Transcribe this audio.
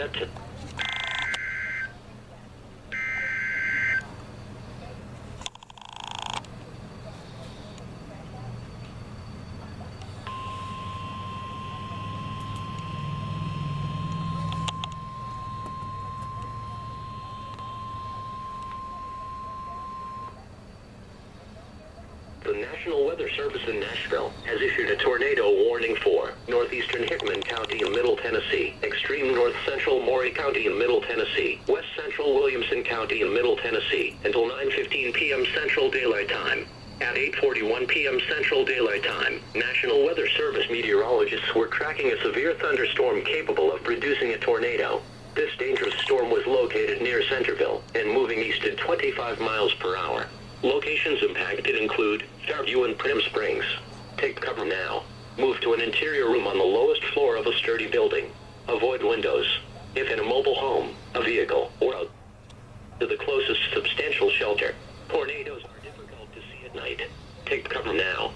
set to... The National Weather Service in Nashville has issued a tornado warning for northeastern Hickman County in Middle Tennessee, extreme north-central Maury County in Middle Tennessee, west-central Williamson County in Middle Tennessee, until 9:15 p.m. Central Daylight Time. At 8:41 p.m. Central Daylight Time, National Weather Service meteorologists were tracking a severe thunderstorm capable of producing a tornado. This dangerous storm was located near Centerville and moving east at 25 miles per hour. Locations impacted include Fairview and Prim Springs. Take cover now. Move to an interior room on the lowest floor of a sturdy building. Avoid windows. If in a mobile home, a vehicle, or out to the closest substantial shelter. Tornadoes are difficult to see at night. Take cover now.